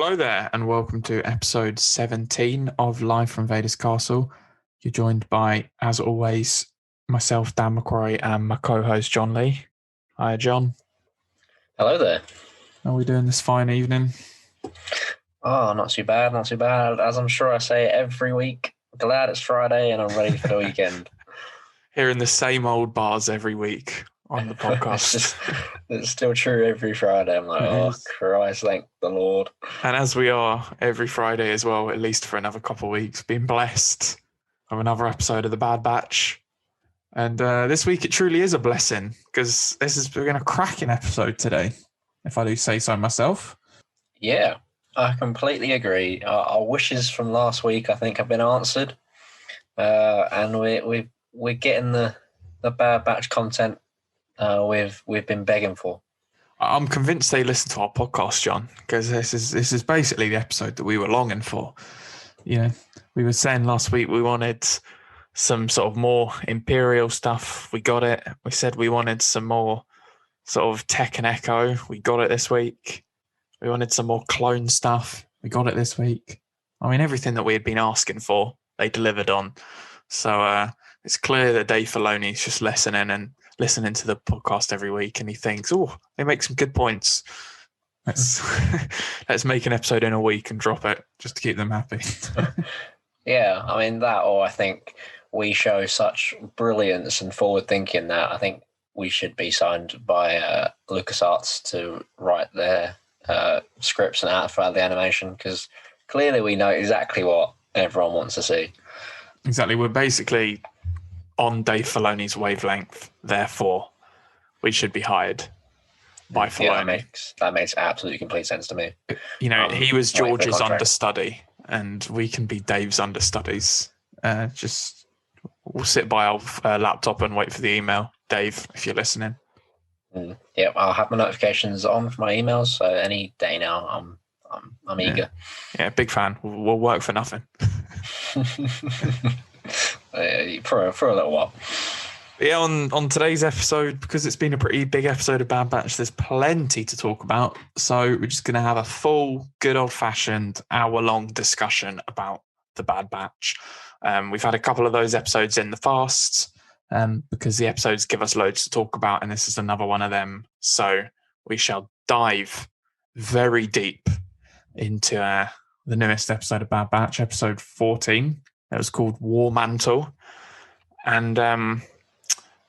Hello there, and welcome to episode 17 of Live from Vaders Castle. You're joined by, as always, myself, Dan McQuarrie, and my co-host, John Lee. Hi, John. Hello there. How are we doing this fine evening? Oh, not too bad, not too bad. As I'm sure I say every week, glad it's Friday and I'm ready for the weekend. Hearing the same old bars every week on the podcast. It's still true every Friday. I'm like, oh, Christ, thank the Lord. And as we are every Friday as well, at least for another couple of weeks, being blessed of another episode of The Bad Batch. And this week it truly is a blessing, because we're going to crack an episode today, if I do say so myself. Yeah, I completely agree. Our wishes from last week, I think, have been answered. And we're getting the Bad Batch content we've been begging for. I'm convinced they listen to our podcast, John, because this is basically the episode that we were longing for. You know, we were saying last week we wanted some sort of more Imperial stuff. We got it. We said we wanted some more sort of Tech and Echo. We got it this week. We wanted some more clone stuff. We got it this week. I mean, everything that we had been asking for, they delivered on. So it's clear that Dave Filoni's just listening to the podcast every week, and he thinks, oh, they make some good points. Let's make an episode in a week and drop it just to keep them happy. Yeah, I mean, that, or I think we show such brilliance and forward thinking that I think we should be signed by LucasArts to write their scripts and out for the animation, because clearly we know exactly what everyone wants to see. Exactly. We're basically on Dave Filoni's wavelength, therefore we should be hired by Filoni. Yeah, that makes absolutely complete sense to me. You know, he was George's understudy, and we can be Dave's understudies. We'll sit by our laptop and wait for the email. Dave, if you're listening. Yeah, I'll have my notifications on for my emails, so any day now I'm eager. Yeah, big fan. We'll work for nothing. for a little while. Yeah, on today's episode, because it's been a pretty big episode of Bad Batch, there's plenty to talk about. So we're just going to have a full, good old-fashioned, hour-long discussion about the Bad Batch. We've had a couple of those episodes in the past, because the episodes give us loads to talk about, and this is another one of them. So we shall dive very deep into the newest episode of Bad Batch, episode 14. It was called War Mantle. And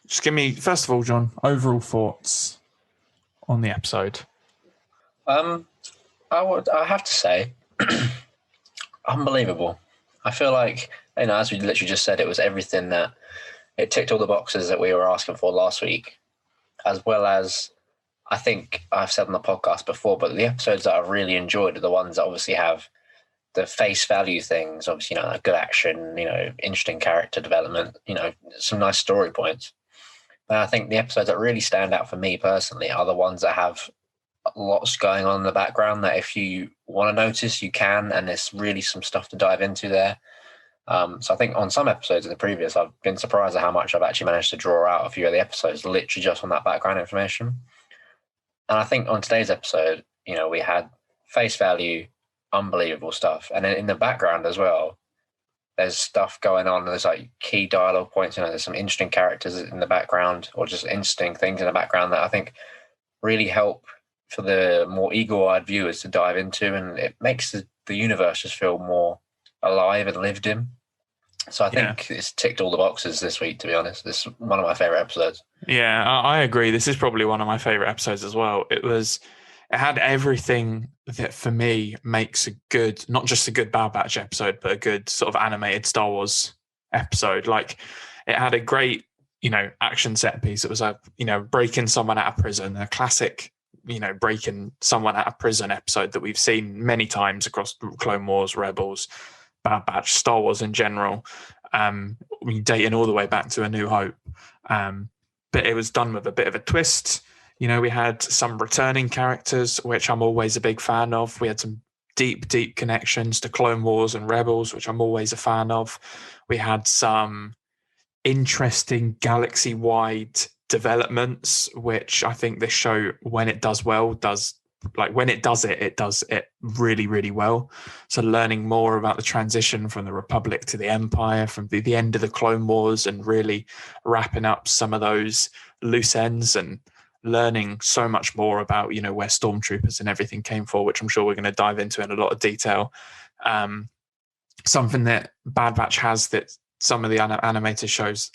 just give me, first of all, John, overall thoughts on the episode. I have to say, unbelievable. I feel like, as we literally just said, it was everything that it ticked all the boxes that we were asking for last week, as well as, I think I've said on the podcast before, but the episodes that I've really enjoyed are the ones that obviously have the face value things, obviously, good action, interesting character development, some nice story points. But I think the episodes that really stand out for me personally are the ones that have lots going on in the background that if you want to notice, you can, and there's really some stuff to dive into there. So I think on some episodes in the previous, I've been surprised at how much I've actually managed to draw out a few of the episodes literally just on that background information. And I think on today's episode, we had face value, unbelievable stuff. And then in the background as well, there's stuff going on. There's like key dialogue points. There's some interesting characters in the background, or just interesting things in the background that I think really help for the more eagle-eyed viewers to dive into. And it makes the universe just feel more alive and lived in. So I think it's ticked all the boxes this week, to be honest. This is one of my favorite episodes. Yeah, I agree. This is probably one of my favorite episodes as well. It had everything that for me makes a good, not just a good Bad Batch episode, but a good sort of animated Star Wars episode. Like, it had a great, action set piece. It was breaking someone out of prison, a classic, breaking someone out of prison episode that we've seen many times across Clone Wars, Rebels, Bad Batch, Star Wars in general, dating all the way back to A New Hope. But it was done with a bit of a twist. We had some returning characters, which I'm always a big fan of. We had some deep, deep connections to Clone Wars and Rebels, which I'm always a fan of. We had some interesting galaxy-wide developments, which I think this show, when it does well, does like when it does it really, really well. So learning more about the transition from the Republic to the Empire, from the end of the Clone Wars, and really wrapping up some of those loose ends and learning so much more about, where stormtroopers and everything came for, which I'm sure we're going to dive into in a lot of detail. Something that Bad Batch has that some of the animated shows,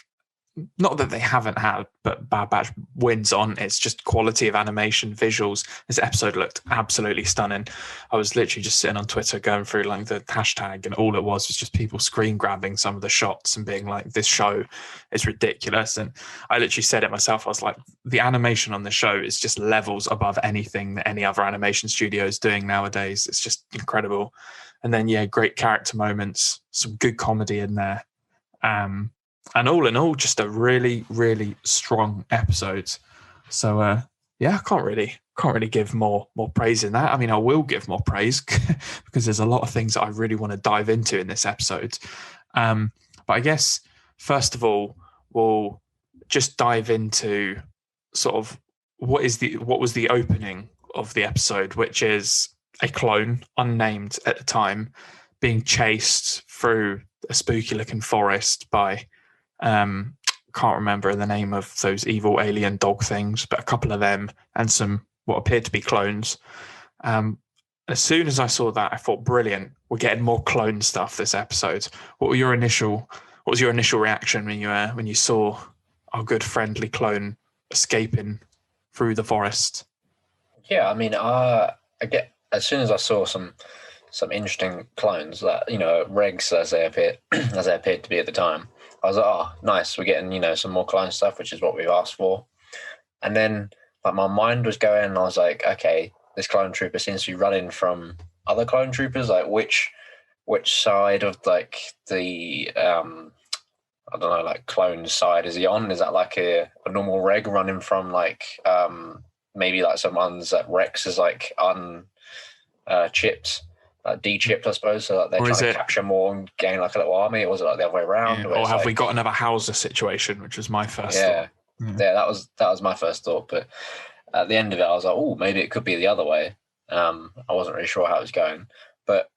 not that they haven't had, but Bad Batch wins on, it's just quality of animation, visuals. This episode looked absolutely stunning. I was literally just sitting on Twitter going through like the hashtag, and all it was just people screen grabbing some of the shots and being like, this show is ridiculous. And I literally said it myself. I was like, the animation on the show is just levels above anything that any other animation studio is doing nowadays. It's just incredible. And then, great character moments, some good comedy in there. And all in all, just a really, really strong episode. So, I can't really give more praise than that. I mean, I will give more praise because there's a lot of things that I really want to dive into in this episode. But I guess, first of all, we'll just dive into sort of what was the opening of the episode, which is a clone, unnamed at the time, being chased through a spooky-looking forest by... can't remember the name of those evil alien dog things, but a couple of them and some what appeared to be clones. As soon as I saw that, I thought, brilliant, we're getting more clone stuff this episode. What was your initial reaction when you saw our good friendly clone escaping through the forest? Yeah, I mean, I get, as soon as I saw some interesting clones that, regs as they appeared to be at the time, I was like, oh, nice, we're getting, some more clone stuff, which is what we've asked for. And then like my mind was going, and I was like, okay, this clone trooper seems to be running from other clone troopers. Like which side of like the I don't know, like clone side is he on? Is that like a normal reg running from like maybe like some ones that Rex is like chipped? De-chipped, I suppose, so like they're trying to capture more and gain like a little army. Or was it like the other way around? Yeah. Or have we got another Hauser situation, which was my first thought? Yeah, that was my first thought. But at the end of it, I was like, oh, maybe it could be the other way. I wasn't really sure how it was going. But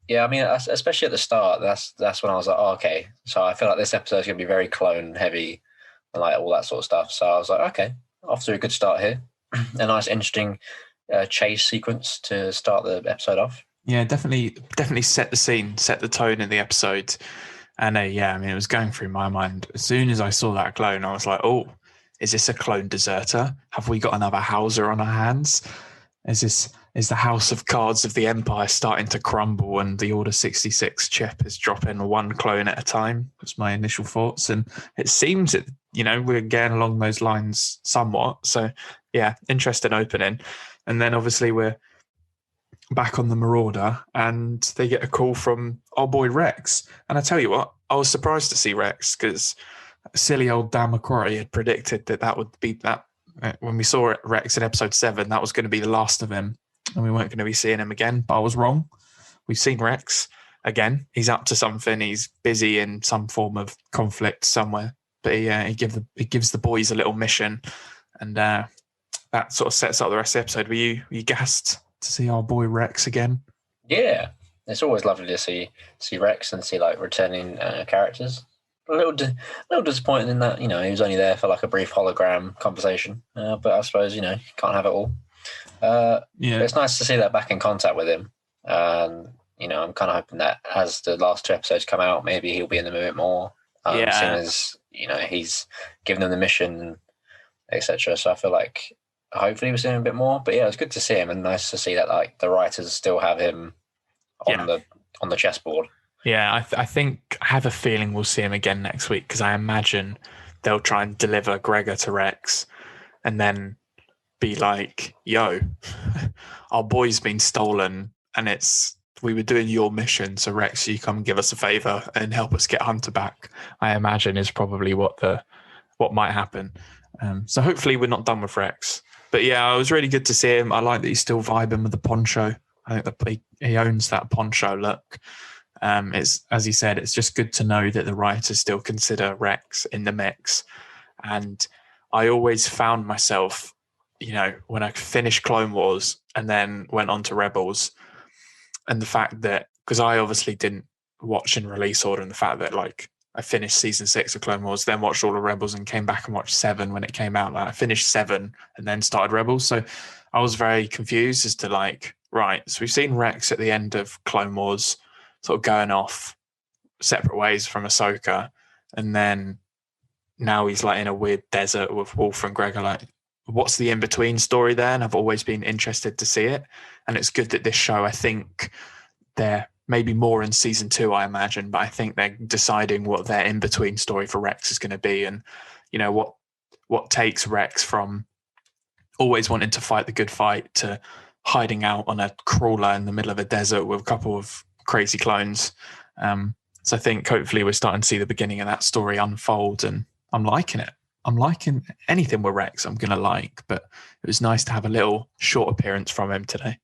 yeah, I mean, especially at the start, that's when I was like, oh, okay. So I feel like this episode is going to be very clone heavy and like all that sort of stuff. So I was like, okay, off to a good start here. A nice, interesting chase sequence to start the episode off. Yeah, definitely set the scene, set the tone in the episode. And I mean, it was going through my mind. As soon as I saw that clone, I was like, oh, is this a clone deserter? Have we got another Hauser on our hands? Is the house of cards of the Empire starting to crumble and the Order 66 chip is dropping one clone at a time? That's my initial thoughts. And it seems that, we're getting along those lines somewhat. So, yeah, interesting opening. And then obviously we're back on the Marauder, and they get a call from our boy Rex. And I tell you what, I was surprised to see Rex because silly old Dan McQuarrie had predicted that would be that when we saw Rex in episode 7, that was going to be the last of him and we weren't going to be seeing him again. But I was wrong. We've seen Rex again. He's up to something. He's busy in some form of conflict somewhere. But he gives the boys a little mission, and that sort of sets up the rest of the episode. Were you gassed to see our boy Rex again? Yeah, it's always lovely to see Rex and see like returning characters. A little disappointing in that he was only there for like a brief hologram conversation, but I suppose you can't have it all. But it's nice to see that back in contact with him. I'm kind of hoping that as the last 2 episodes come out, maybe he'll be in the movie more. Seeing as he's given them the mission, etc. So I feel like hopefully we're seeing him a bit more. But yeah, it's good to see him, and nice to see that like the writers still have him on the chessboard. Yeah, I think I have a feeling we'll see him again next week, because I imagine they'll try and deliver Gregor to Rex and then be like, yo, our boy's been stolen and we were doing your mission, so Rex, you come give us a favor and help us get Hunter back. I imagine is probably what might happen. So hopefully we're not done with Rex. But yeah, it was really good to see him. I like that he's still vibing with the poncho. I think that he owns that poncho look. It's, as he said, it's just good to know that the writers still consider Rex in the mix. And I always found myself when I finished Clone Wars and then went on to Rebels, and the fact that, because I obviously didn't watch in release order, and the fact that like I finished season 6 of Clone Wars, then watched all of Rebels and came back and watched 7 when it came out. Like I finished 7 and then started Rebels. So I was very confused as to like, right, so we've seen Rex at the end of Clone Wars sort of going off separate ways from Ahsoka, and then now he's like in a weird desert with Wolf and Gregor. Like, what's the in-between story there? And I've always been interested to see it. And it's good that this show, I think they're maybe more in season 2, I imagine, but I think they're deciding what their in-between story for Rex is going to be, and what takes Rex from always wanting to fight the good fight to hiding out on a crawler in the middle of a desert with a couple of crazy clones. So I think hopefully we're starting to see the beginning of that story unfold, and I'm liking it. I'm liking anything with Rex I'm going to like, but it was nice to have a little short appearance from him today.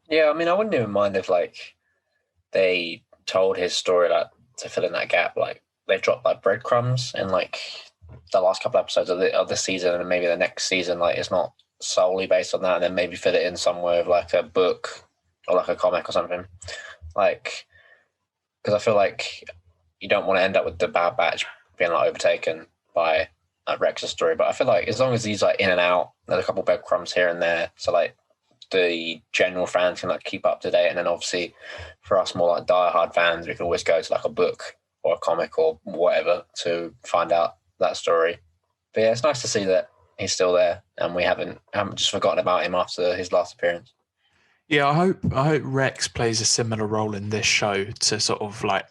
Yeah, I mean, I wouldn't even mind if like they told his story like to fill in that gap. Like they've dropped like breadcrumbs in like the last couple episodes of the season, and maybe the next season like it's not solely based on that, and then maybe fit it in somewhere with like a book or like a comic or something. Like, because I feel like you don't want to end up with the Bad Batch being like overtaken by Rex's story, but I feel like as long as he's like in and out, there's a couple breadcrumbs here and there, so like the general fans can like keep up to date, and then obviously for us more like diehard fans, we can always go to like a book or a comic or whatever to find out that story. But yeah, it's nice to see that he's still there, and we haven't just forgotten about him after his last appearance. Yeah, I hope Rex plays a similar role in this show to sort of like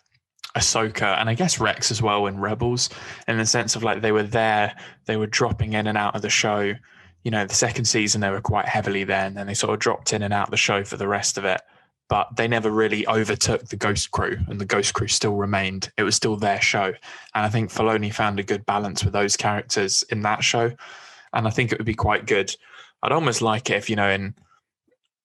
Ahsoka, and I guess Rex as well in Rebels, in the sense of like they were there, they were dropping in and out of the show. The second season they were quite heavily there, and then they sort of dropped in and out of the show for the rest of it. But they never really overtook the Ghost Crew, and the Ghost Crew still remained. It was still their show. And I think Filoni found a good balance with those characters in that show. And I think it would be quite good. I'd almost like it if,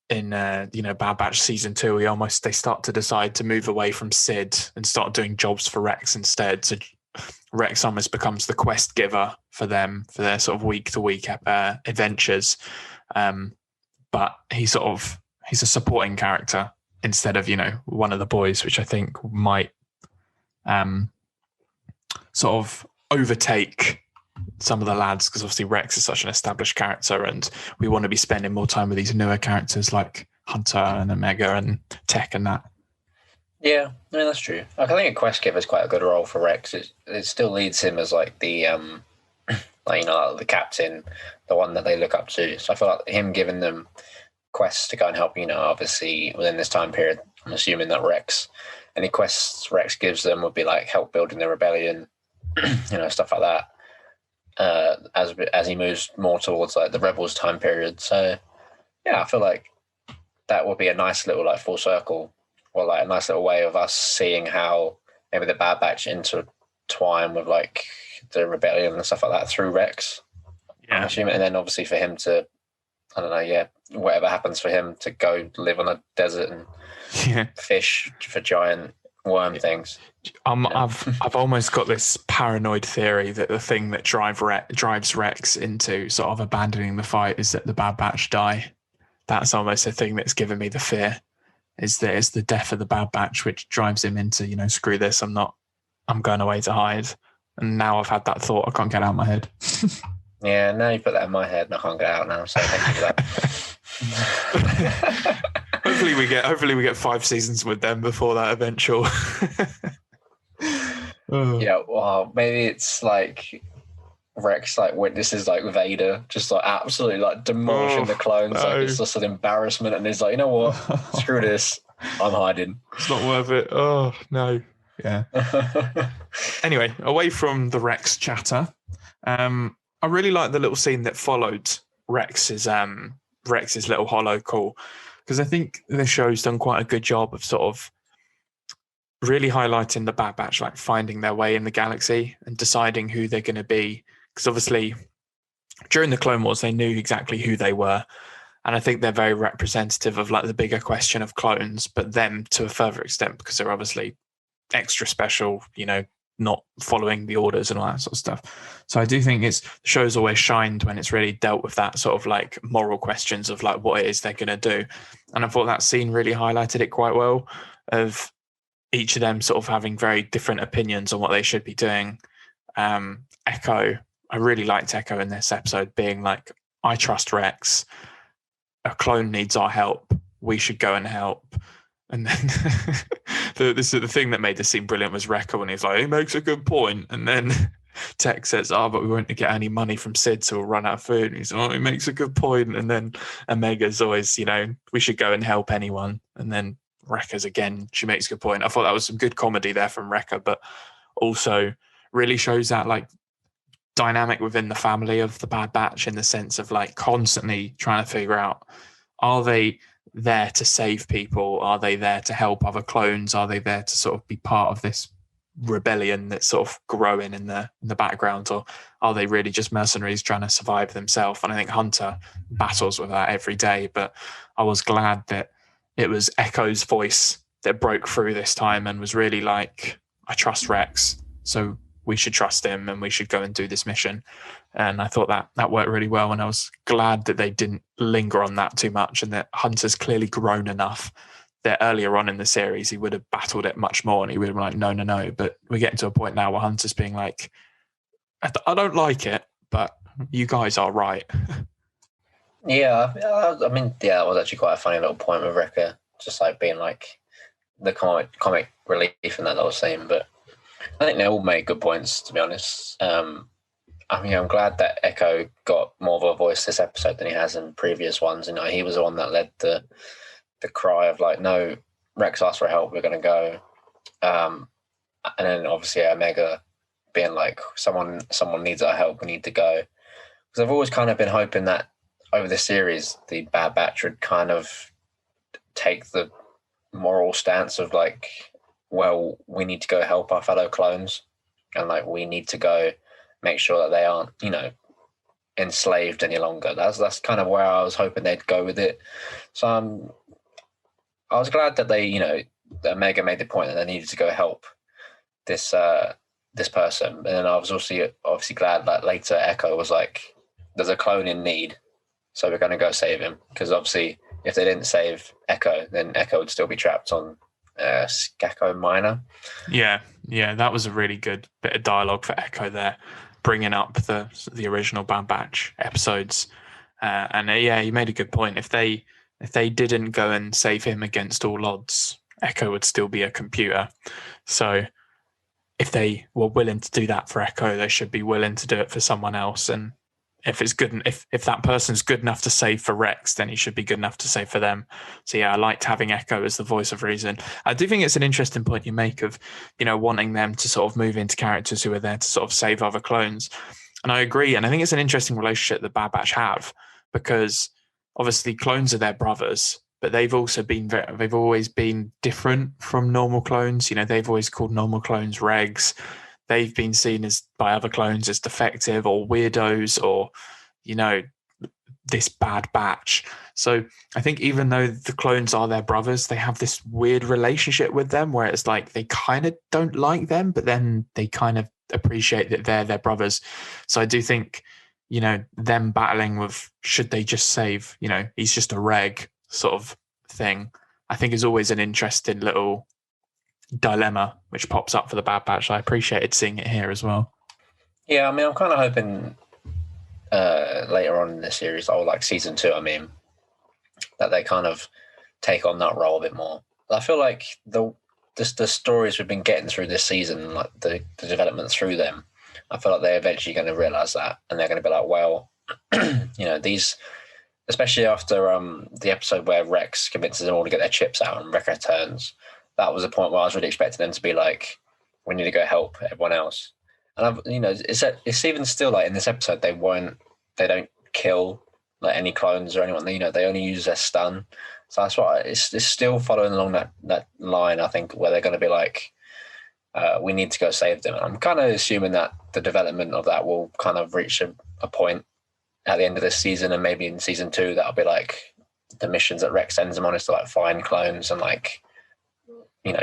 in Bad Batch season 2, they start to decide to move away from Sid and start doing jobs for Rex instead. So Rex almost becomes the quest giver for them for their sort of week to week adventures. But he's a supporting character instead of, one of the boys, which I think might sort of overtake some of the lads, because obviously Rex is such an established character, and we want to be spending more time with these newer characters like Hunter and Omega and Tech and that. Yeah, I mean, that's true. Like, I think a quest giver is quite a good role for Rex. It still leads him as like the the captain, the one that they look up to. So I feel like him giving them quests to go and help, obviously within this time period, I'm assuming that any quests Rex gives them would be like help building the rebellion, stuff like that. As he moves more towards like the Rebels time period. So yeah, I feel like that would be a nice little like full circle, or like a nice little way of us seeing how maybe the Bad Batch intertwine with like the rebellion and stuff like that through Rex. Yeah. I'm assuming, and then obviously for him to, I don't know, yeah, whatever happens for him to go live on a desert and fish for giant worm things. I've almost got this paranoid theory that the thing that drives Rex into sort of abandoning the fight is that the Bad Batch die. That's almost the thing that's given me the fear, is that it's the death of the Bad Batch which drives him into, screw this, I'm going away to hide. And now I've had that thought, I can't get out of my head. Yeah, now you put that in my head and I can't get out now, so thank you for that. Hopefully we get 5 seasons with them before that eventual. Yeah, well, maybe it's like Rex like witnesses like Vader just like absolutely like demolishing the clones. No. Like it's just an embarrassment, and he's like, you know what? Screw this. I'm hiding. It's not worth it. Oh no. Yeah. Anyway, away from the Rex chatter, I really like the little scene that followed Rex's little holo call, because I think the show's done quite a good job of sort of really highlighting the Bad Batch, like finding their way in the galaxy and deciding who they're going to be. Because obviously during the Clone Wars, they knew exactly who they were. And I think they're very representative of like the bigger question of clones, but them to a further extent, because they're obviously extra special, not following the orders and all that sort of stuff. So I do think the show's always shined when it's really dealt with that sort of like moral questions of like what it is they're going to do. And I thought that scene really highlighted it quite well, of each of them sort of having very different opinions on what they should be doing. Echo, I really liked Echo in this episode being like, I trust Rex. A clone needs our help. We should go and help. And then the thing that made this scene brilliant was Wrecker when he's like, he makes a good point. And then Tech says, but we won't get any money from Sid, so we'll run out of food. And he's like, he makes a good point. And then Omega's always, we should go and help anyone. And then Wrecker's again, she makes a good point. I thought that was some good comedy there from Wrecker, but also really shows that like dynamic within the family of the Bad Batch, in the sense of like constantly trying to figure out, are they there to save people? Are they there to help other clones? Are they there to sort of be part of this rebellion that's sort of growing in the background? Or are they really just mercenaries trying to survive themselves? And I think Hunter battles with that every day, but I was glad that it was Echo's voice that broke through this time and was really like, I trust Rex, so we should trust him and we should go and do this mission. And I thought that worked really well. And I was glad that they didn't linger on that too much, and that Hunter's clearly grown enough that earlier on in the series, he would have battled it much more and he would have been like, no. But we're getting to a point now where Hunter's being like, I don't like it, but you guys are right. Yeah, I mean, yeah, that was actually quite a funny little point with Wrecker, just like being like the comic relief in that little scene. But I think they all made good points, to be honest. I mean, I'm glad that Echo got more of a voice this episode than he has in previous ones. He was the one that led the cry of like, no, Rex asked for help, we're going to go. And then obviously Omega being like, someone needs our help, we need to go. Because I've always kind of been hoping that over the series, the Bad Batch would kind of take the moral stance of like, well, we need to go help our fellow clones, and like we need to go make sure that they aren't, enslaved any longer. That's kind of where I was hoping they'd go with it. So I was glad that they, that Omega made the point that they needed to go help this person. And then I was also obviously glad that later Echo was like, there's a clone in need, so we're going to go save him. Because obviously if they didn't save Echo, then Echo would still be trapped on Skako Minor. Yeah, that was a really good bit of dialogue for Echo there, bringing up the original Bad Batch episodes. And you made a good point. If they didn't go and save him against all odds, Echo would still be a computer. So if they were willing to do that for Echo, they should be willing to do it for someone else. And if it's good, if that person's good enough to save for Rex, then he should be good enough to save for them. So yeah, I liked having Echo as the voice of reason. I do think it's an interesting point you make of, wanting them to sort of move into characters who are there to sort of save other clones. And I agree. And I think it's an interesting relationship that Bad Batch have, because obviously clones are their brothers, but they've always been different from normal clones. They've always called normal clones regs. They've been seen by other clones as defective or weirdos or, this Bad Batch. So I think even though the clones are their brothers, they have this weird relationship with them where it's like they kind of don't like them, but then they kind of appreciate that they're their brothers. So I do think, them battling with, should they just save, he's just a reg sort of thing, I think is always an interesting little dilemma which pops up for the Bad Batch. I appreciated seeing it here as well. Yeah, I mean, I'm kind of hoping later on in the series, or like season 2, that they kind of take on that role a bit more. I feel like the stories we've been getting through this season, like the development through them, I feel like they're eventually going to realize that, and they're going to be like, well, these, especially after the episode where Rex convinces them all to get their chips out and Wrecker returns. That was a point where I was really expecting them to be like, we need to go help everyone else. And it's even still like in this episode, they don't kill like any clones or anyone. They only use their stun. So that's why it's still following along that line, I think, where they're going to be like, we need to go save them. And I'm kind of assuming that the development of that will kind of reach a point at the end of this season, and maybe in season 2, that'll be like the missions that Rex sends them on is to like find clones and like,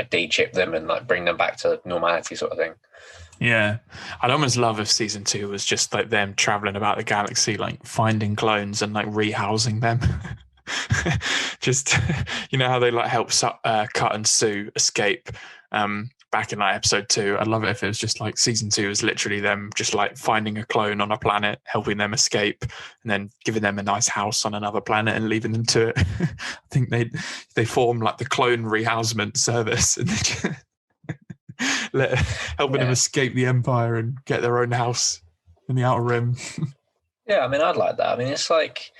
de-chip them and like bring them back to normality sort of thing. Yeah, I'd almost love if season 2 was just like them traveling about the galaxy, like finding clones and like rehousing them. Just how they like help Cut and Sue escape back in like episode 2. I'd love it if it was just like season 2 is literally them just like finding a clone on a planet, helping them escape, and then giving them a nice house on another planet and leaving them to it. I think they form like the clone rehousement service and they just helping them escape the Empire and get their own house in the Outer Rim. Yeah, I mean, I'd like that. I mean, it's like,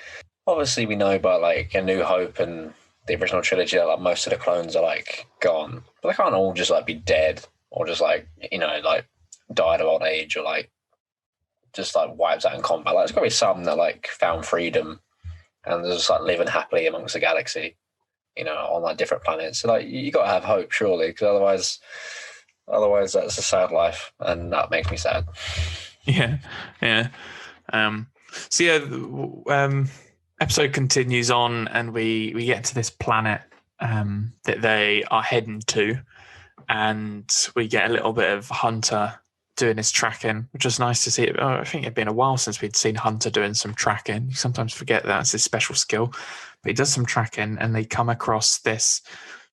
obviously we know about like A New Hope and the original trilogy that like most of the clones are like gone, but they can't all just like be dead or just like like died of old age or like just like wiped out in combat. Like there's got to be some that like found freedom and they're just like living happily amongst the galaxy, on like different planets. So like you got to have hope, surely, because otherwise that's a sad life, and that makes me sad. Yeah. So yeah, episode continues on, and we get to this planet that they are heading to, and we get a little bit of Hunter doing his tracking, which was nice to see. I think it'd been a while since we'd seen Hunter doing some tracking. You sometimes forget that's his special skill, but he does some tracking, and they come across this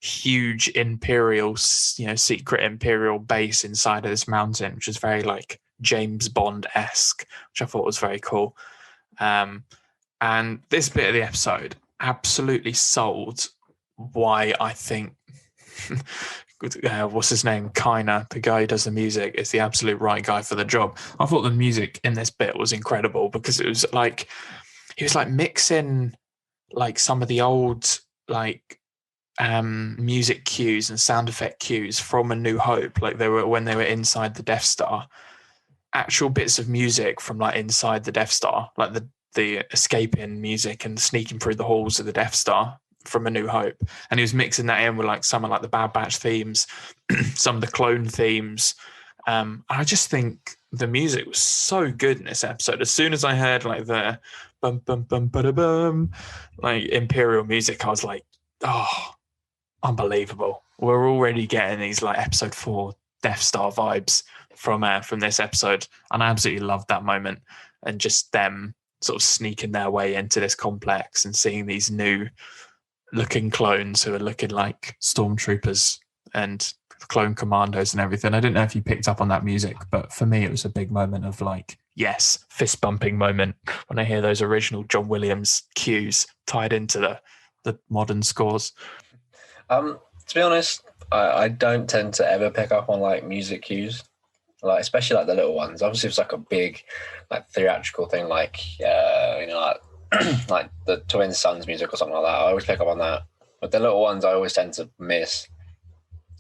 huge Imperial, secret Imperial base inside of this mountain, which is very like James Bond-esque, which I thought was very cool. And this bit of the episode absolutely sold why I think what's his name, Kiner, the guy who does the music, is the absolute right guy for the job. I thought the music in this bit was incredible because it was like he was like mixing like some of the old like music cues and sound effect cues from A New Hope, like they were when they were inside the Death Star, actual bits of music from like inside the Death Star, like the escaping music and sneaking through the halls of the Death Star from A New Hope, and he was mixing that in with like some of like the Bad Batch themes, some of the clone themes. I just think the music was so good in this episode. As soon as I heard like the bum bum bum bada bum like Imperial music, I was like, oh, unbelievable. We're already getting these like episode 4 Death Star vibes from this episode, and I absolutely loved that moment, and just them sort of sneaking their way into this complex and seeing these new looking clones who are looking like stormtroopers and clone commandos and everything. I didn't know if you picked up on that music, but for me it was a big moment of like, yes, fist bumping moment when I hear those original John Williams cues tied into the modern scores. To be honest, I don't tend to ever pick up on like music cues, like especially like the little ones. Obviously, it's like a big like theatrical thing, like like the Twin Sons music or something like that. I always pick up on that, but the little ones I always tend to miss.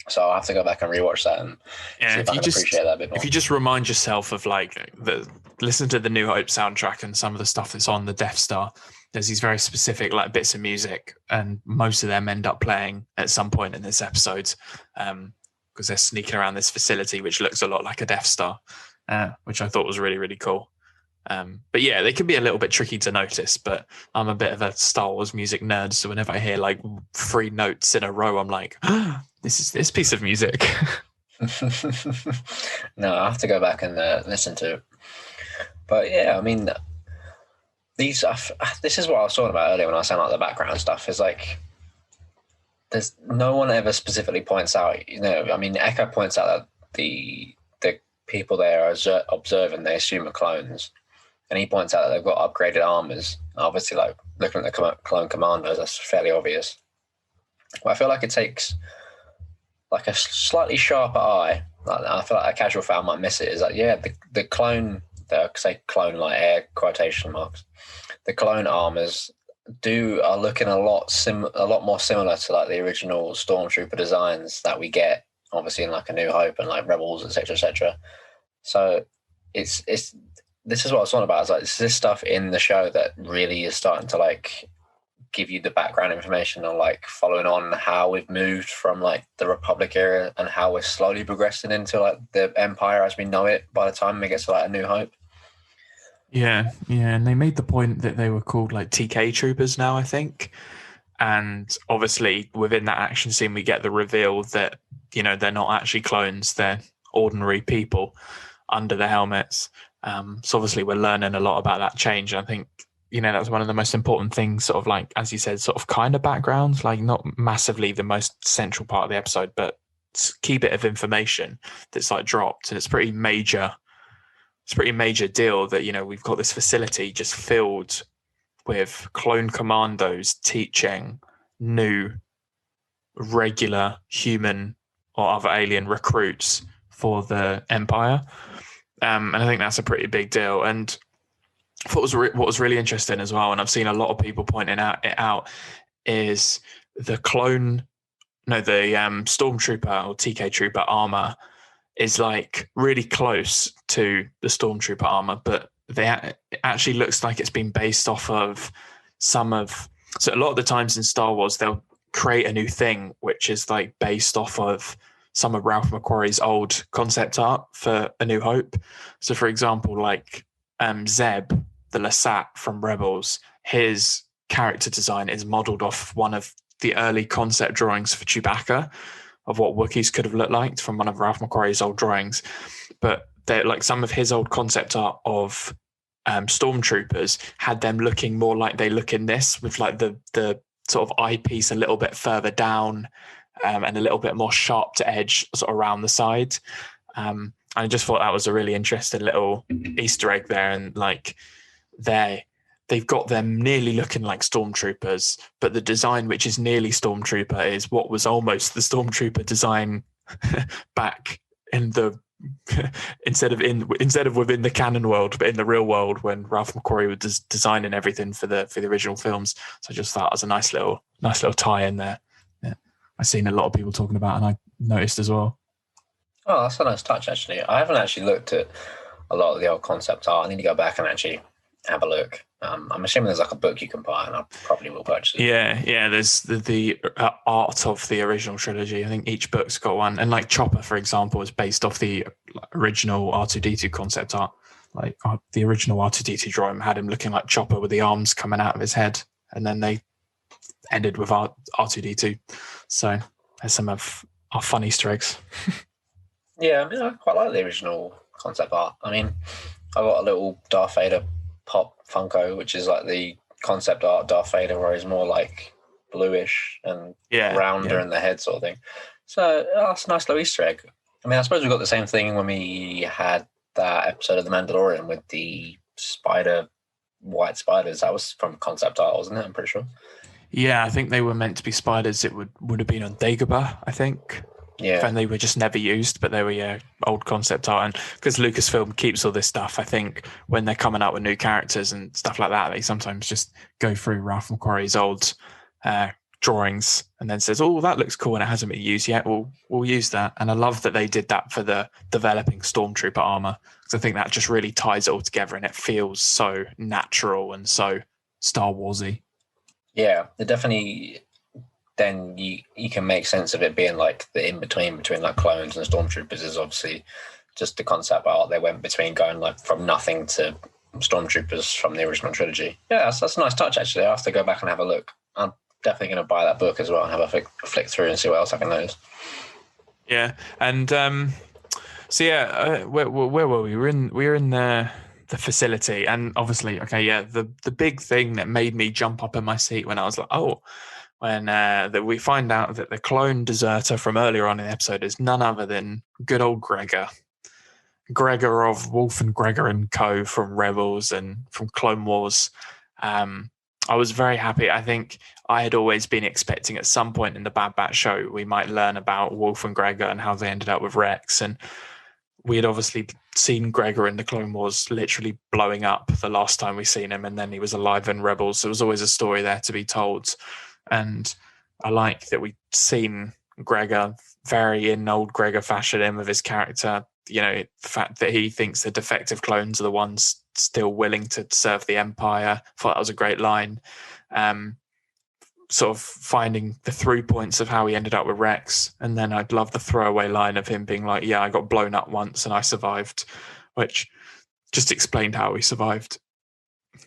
So I'll have to go back and rewatch that and see if I can appreciate that a bit more. If you just remind yourself of like listen to the New Hope soundtrack and some of the stuff that's on the Death Star, there's these very specific like bits of music, and most of them end up playing at some point in this episode because they're sneaking around this facility which looks a lot like a Death Star, which I thought was really, really cool. But yeah, they can be a little bit tricky to notice, but I'm a bit of a Star Wars music nerd, so whenever I hear like 3 notes in a row, I'm like, this is this piece of music. No, I have to go back and listen to it. But yeah, I mean, this is what I was talking about earlier when I was saying like the background stuff is like, there's no one ever specifically points out, I mean, Echo points out that the people there are observing, they assume are clones. And he points out that they've got upgraded armors. Obviously, like looking at the clone commandos, that's fairly obvious. But I feel like it takes like a slightly sharper eye. Like, I feel like a casual fan might miss it. Is like, yeah, the clone, say clone like air quotation marks, the clone armors are looking a lot more similar to like the original Stormtrooper designs that we get, obviously in like A New Hope and like Rebels, etc., etc. So it's this is what I was talking about. It's like it's this stuff in the show that really is starting to like give you the background information on like following on how we've moved from like the Republic era and how we're slowly progressing into like the Empire as we know it by the time we get to like A New Hope. Yeah, and they made the point that they were called like TK troopers now, I think. And obviously within that action scene we get the reveal that, they're not actually clones, they're ordinary people under the helmets. So obviously we're learning a lot about that change. I think, that's one of the most important things, sort of like, as you said, sort of kind of background, like not massively the most central part of the episode, but key bit of information that's like dropped. And it's pretty major deal that, we've got this facility just filled with clone commandos teaching new regular human or other alien recruits for the Empire. And I think that's a pretty big deal. And what was really interesting as well, and I've seen a lot of people pointing it out, is the Stormtrooper or TK Trooper armor is like really close to the Stormtrooper armor, but it actually looks like it's been based off of so a lot of the times in Star Wars, they'll create a new thing, which is like based off of some of Ralph McQuarrie's old concept art for A New Hope. So for example, like Zeb, the Lasat from Rebels, his character design is modeled off one of the early concept drawings for Chewbacca of what Wookiees could have looked like from one of Ralph McQuarrie's old drawings. But they're like some of his old concept art of Stormtroopers had them looking more like they look in this, with like the sort of eyepiece a little bit further down and a little bit more sharp to edge sort of around the side. I just thought that was a really interesting little Easter egg there. And like they've got them nearly looking like Stormtroopers, but the design, which is nearly Stormtrooper, is what was almost the Stormtrooper design back in the instead of within the canon world, but in the real world when Ralph McQuarrie was designing everything for the original films. So I just thought it was a nice little tie in there. Yeah, I've seen a lot of people talking about, and I noticed as well. Oh, that's a nice touch, actually. I haven't actually looked at a lot of the old concept art. I need to go back and actually have a look. I'm assuming there's like a book you can buy, and I probably will purchase it. Yeah. There's the art of the original trilogy. I think each book's got one, and like Chopper, for example, is based off the original R2D2 concept art. Like the original R2D2 drawing had him looking like Chopper with the arms coming out of his head, and then they ended with R2D2. So there's some of our fun Easter eggs. Yeah, I mean, I quite like the original concept art. I mean, I got a little Darth Vader pop Funko, which is like the concept art Darth Vader, where he's more like bluish and rounder in the head sort of thing. So that's a nice little Easter egg. I mean, I suppose we got the same thing when we had that episode of The Mandalorian with the white spiders. That was from concept art, wasn't it? I'm pretty sure. Yeah, I think they were meant to be spiders. It would have been on Dagobah, I think. Yeah. And they were just never used, but they were old concept art. And because Lucasfilm keeps all this stuff, I think when they're coming out with new characters and stuff like that, they sometimes just go through Ralph McQuarrie's old drawings and then says, "Oh, that looks cool and it hasn't been used yet. We'll use that." And I love that they did that for the developing Stormtrooper armor, because I think that just really ties it all together and it feels so natural and so Star Warsy. Yeah, it definitely. Then you can make sense of it being like the in-between between like clones and Stormtroopers is obviously just the concept art they went between, going like from nothing to Stormtroopers from the original trilogy. Yeah, that's a nice touch, actually. I have to go back and have a look. I'm definitely going to buy that book as well and have a flick through and see what else I can notice. Yeah, and where were we? We were in the facility, and obviously, the big thing that made me jump up in my seat when I was like, when that we find out that the clone deserter from earlier on in the episode is none other than good old Gregor of Wolf and Gregor and Co. from Rebels and from Clone Wars. I was very happy. I think I had always been expecting at some point in the Bad Batch show we might learn about Wolf and Gregor and how they ended up with Rex. And we had obviously seen Gregor in the Clone Wars literally blowing up the last time we seen him, and then he was alive in Rebels. So there was always a story there to be told. And I like that we'd seen Gregor very in old Gregor fashion in with his character. The fact that he thinks the defective clones are the ones still willing to serve the Empire. I thought that was a great line. Sort of finding the through points of how he ended up with Rex. And then I'd love the throwaway line of him being like, I got blown up once and I survived, which just explained how he survived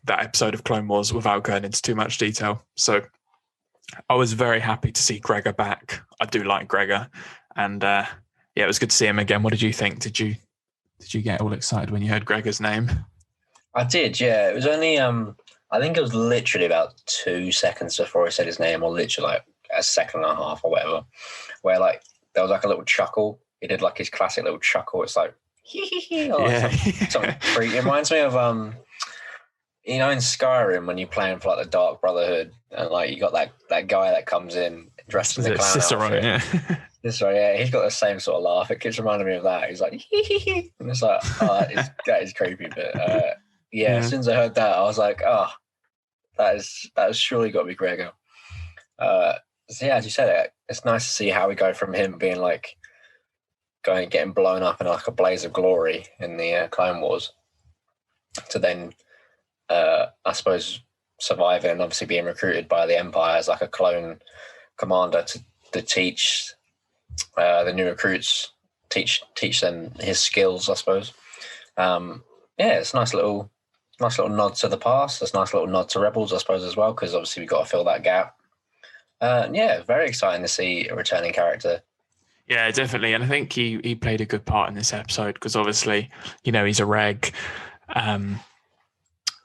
that episode of Clone Wars without going into too much detail. So I was very happy to see Gregor back. I do like Gregor. And Yeah, it was good to see him again. What did you think? Did you get all excited when you heard Gregor's name? I did, yeah. It was only I think it was literally about 2 seconds before he said his name, or literally like a second and a half or whatever, where like there was like a little chuckle. He did like his classic little chuckle. It's like hee hee hee, or like something creepy. It reminds me of you know, in Skyrim when you're playing for like the Dark Brotherhood, and like you got that guy that comes in dressed in the clown Cicero, outfit. yeah. Cicero, yeah, he's got the same sort of laugh. It keeps reminding me of that. He's like hee hee hee, and it's like, oh, that is creepy. But yeah, as soon as I heard that, I was like, oh, that has surely got to be Gregor. So yeah, as you said, it's nice to see how we go from him being like getting blown up in like a blaze of glory in the Clone Wars to then, I suppose, surviving and obviously being recruited by the Empire as like a clone commander to teach the new recruits, teach them his skills, I suppose. Yeah, it's a nice little nod to the past. It's a nice little nod to Rebels, I suppose, as well, because obviously we've got to fill that gap. Yeah, very exciting to see a returning character. Yeah, definitely. And I think he played a good part in this episode because obviously, you know, he's a reg.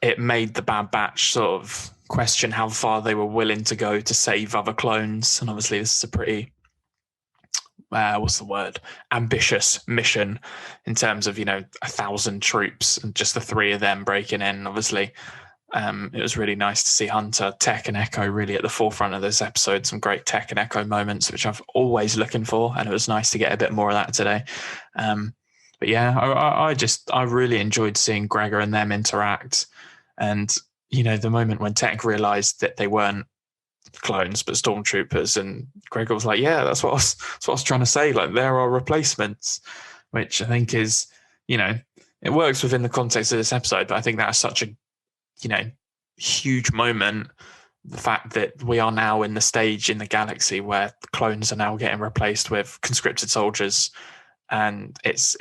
It made the Bad Batch sort of question how far they were willing to go to save other clones. And obviously this is a pretty, ambitious mission in terms of, you know, 1,000 troops and just the 3 of them breaking in. Obviously, it was really nice to see Hunter, Tech, and Echo really at the forefront of this episode. Some great Tech and Echo moments, which I've always looking for, and it was nice to get a bit more of that today. But yeah, I really enjoyed seeing Gregor and them interact. And, you know, the moment when Tech realized that they weren't clones but stormtroopers, and Gregor was like, yeah, that's what I was trying to say, like there are replacements, which I think is, you know, it works within the context of this episode, but I think that's such a, you know, huge moment, the fact that we are now in the stage in the galaxy where clones are now getting replaced with conscripted soldiers, and it's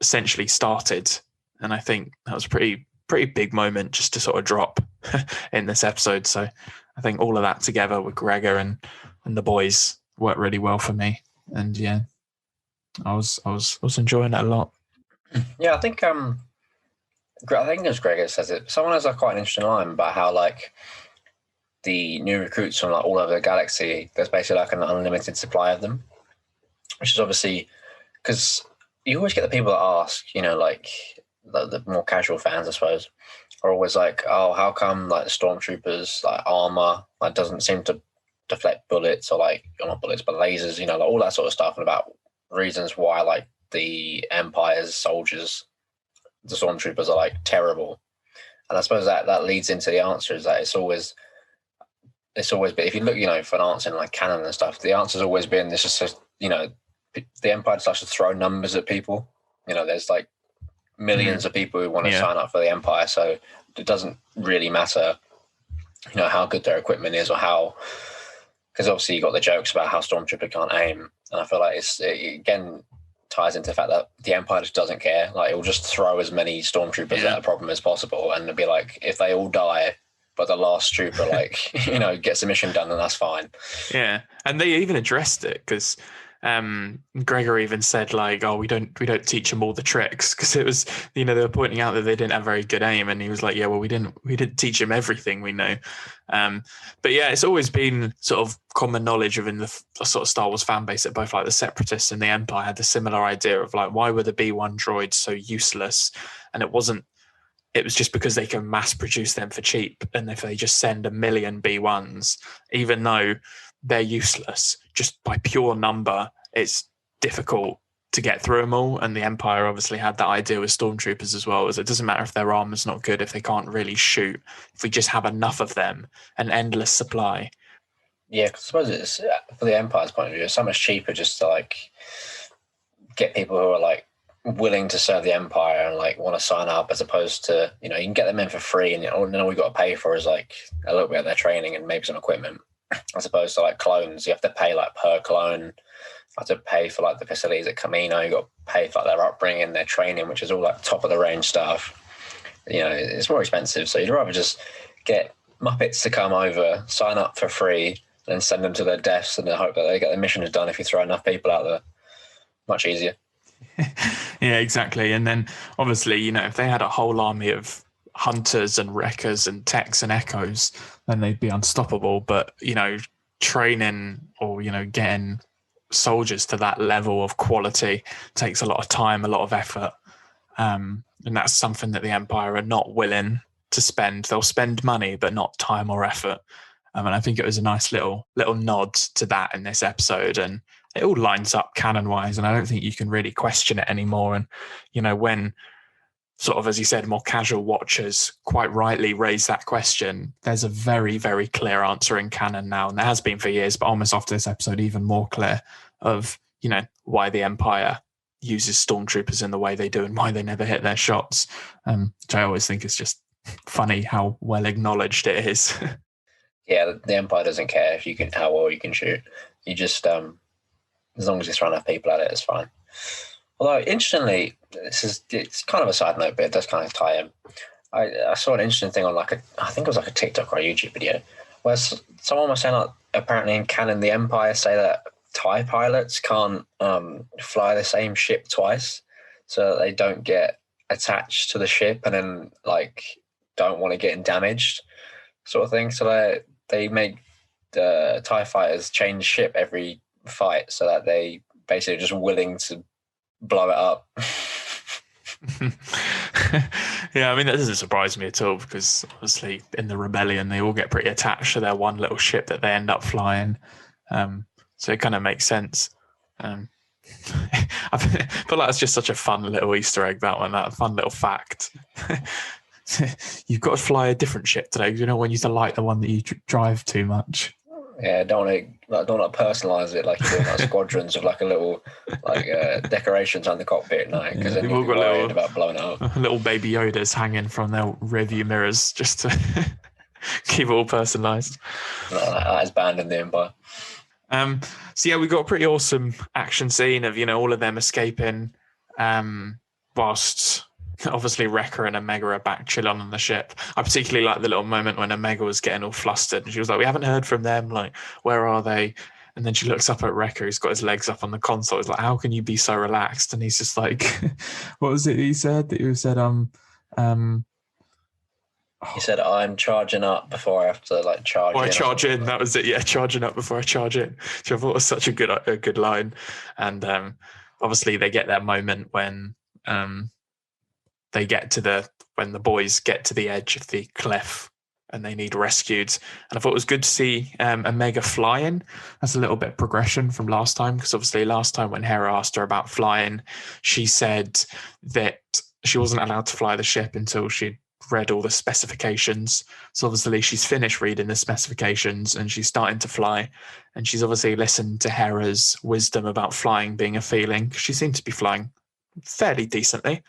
essentially started. And I think that was a pretty big moment just to sort of drop in this episode. So I think all of that together with Gregor and the boys worked really well for me. And yeah, I was enjoying it a lot. Yeah, I think as Gregor says it, someone has quite an interesting line about how like the new recruits from like all over the galaxy, there's basically like an unlimited supply of them, which is obviously because you always get the people that ask, you know, like the more casual fans, I suppose, are always like, oh, how come like the stormtroopers like armor like doesn't seem to deflect bullets, or like, or not bullets but lasers, you know, like all that sort of stuff, and about reasons why like the Empire's soldiers, the stormtroopers, are like terrible. And I suppose that leads into the answer, is that it's always been, if you look, you know, for an answer in like canon and stuff, the answer's always been this is just, you know, the Empire decides to throw numbers at people. You know, there's like millions of people who want to sign up for the Empire, so it doesn't really matter, you know, how good their equipment is, or how, because obviously you got the jokes about how Stormtrooper can't aim, and I feel like it again ties into the fact that the Empire just doesn't care. Like, it will just throw as many Stormtroopers at a problem as possible, and it'll be like, if they all die but the last trooper like you know gets the mission done, then that's fine. Yeah, and they even addressed it because Gregor even said like, oh, we don't teach them all the tricks, because it was, you know, they were pointing out that they didn't have very good aim, and he was like, yeah, well, we didn't teach them everything we know. But yeah, it's always been sort of common knowledge within the sort of Star Wars fan base that both like the Separatists and the Empire had the similar idea of like, why were the B1 droids so useless? And it was just because they can mass produce them for cheap, and if they just send 1 million B1s, even though they're useless, just by pure number, it's difficult to get through them all. And the Empire obviously had that idea with stormtroopers as well, as it doesn't matter if their armor's not good, if they can't really shoot, if we just have enough of them, an endless supply. Yeah, because I suppose it's, for the Empire's point of view, it's so much cheaper just to like get people who are like willing to serve the Empire and like want to sign up, as opposed to, you know, you can get them in for free, and all we've got to pay for is like a little bit of their training and maybe some equipment. As opposed to like clones, you have to pay like per clone. You have to pay for like the facilities at Camino. You got to pay for like their upbringing, their training, which is all like top of the range stuff. You know, it's more expensive. So you'd rather just get Muppets to come over, sign up for free, and then send them to their deaths, and then hope that they get their missions done if you throw enough people out there. Much easier. Yeah, exactly. And then obviously, if they had a whole army of hunters and wreckers and techs and echoes, then they'd be unstoppable. But, training or, getting soldiers to that level of quality takes a lot of time, a lot of effort. And that's something that the Empire are not willing to spend. They'll spend money, but not time or effort. And I think it was a nice little nod to that in this episode. And it all lines up canon wise. And I don't think you can really question it anymore. And, when sort of, as you said, more casual watchers quite rightly raise that question, there's a very, very clear answer in canon now. And there has been for years, but almost after this episode, even more clear of, why the Empire uses stormtroopers in the way they do and why they never hit their shots. Which I always think is just funny how well acknowledged it is. Yeah, the Empire doesn't care if you can how well you can shoot. You just as long as you throw enough people at it, it's fine. Although interestingly, it's kind of a side note, but it does kind of tie in. I saw an interesting thing on I think it was like a TikTok or a YouTube video where someone was saying apparently in canon the Empire say that TIE pilots can't fly the same ship twice, so that they don't get attached to the ship and then don't want to get damaged, sort of thing. So they make the TIE fighters change ship every fight so that they basically are just willing to blow it up. Yeah, I mean, that doesn't surprise me at all because obviously in the rebellion they all get pretty attached to their one little ship that they end up flying. So it kind of makes sense. I feel like it's just such a fun little Easter egg, that fun little fact. You've got to fly a different ship today. When you like the one that you drive too much. Yeah, don't want to personalize it like you're doing squadrons of a little decorations on the cockpit night because then you'll be worried about blowing it up. Little baby Yodas hanging from their rearview mirrors just to keep it all personalized. That is banned in the Empire. So yeah, we got a pretty awesome action scene of all of them escaping, whilst obviously Wrecker and Omega are back chilling on the ship. I particularly like the little moment when Omega was getting all flustered and she was like, "We haven't heard from them. Where are they?" And then she looks up at Wrecker, who's got his legs up on the console. He's like, "How can you be so relaxed?" And he's just like, "What was it he said?" He said, He said, "I'm charging up before I have to charge in." I charge in. That was it. Yeah, charging up before I charge in. Which I thought was such a good line. And obviously they get that moment when when the boys get to the edge of the cliff and they need rescued. And I thought it was good to see Omega flying. That's a little bit of progression from last time because obviously last time when Hera asked her about flying, she said that she wasn't allowed to fly the ship until she'd read all the specifications. So obviously she's finished reading the specifications and she's starting to fly, and she's obviously listened to Hera's wisdom about flying being a feeling. She seemed to be flying fairly decently,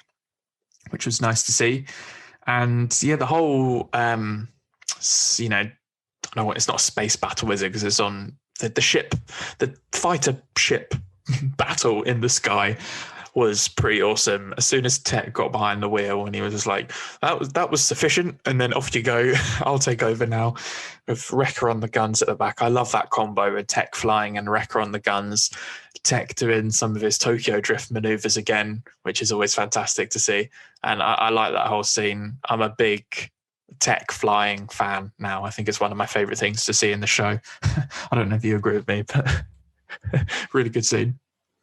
which was nice to see. And yeah, the whole I don't know what, it's not a space battle, is it? Because it's on the ship, the fighter ship battle in the sky was pretty awesome. As soon as Tech got behind the wheel and he was just like, that was sufficient, and then off you go. I'll take over now with Wrecker on the guns at the back. I love that combo with Tech flying and Wrecker on the guns. Tech doing some of his Tokyo drift maneuvers again, which is always fantastic to see. And I like that whole scene. I'm a big Tech flying fan now. I think it's one of my favorite things to see in the show. I don't know if you agree with me, but really good scene.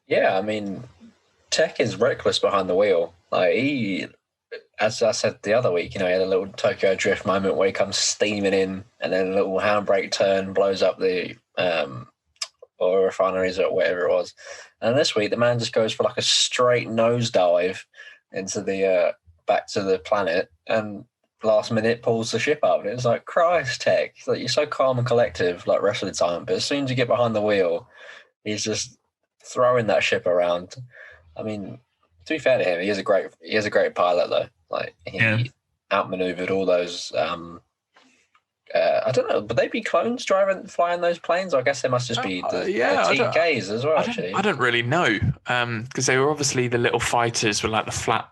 Yeah, I mean, Tech is reckless behind the wheel. He, as I said the other week, he had a little Tokyo drift moment where he comes steaming in and then a little handbrake turn blows up the oil refineries or whatever it was. And this week, the man just goes for a straight nosedive into the back to the planet and last minute pulls the ship up. And it's like, Christ, Tech, you're so calm and collective rest of the time, but as soon as you get behind the wheel, he's just throwing that ship around. I mean, to be fair to him, he is a great pilot though. He outmaneuvered all those. I don't know, but they be clones flying those planes? I guess they must just be the TKs as well. I don't really know because they were obviously the little fighters with the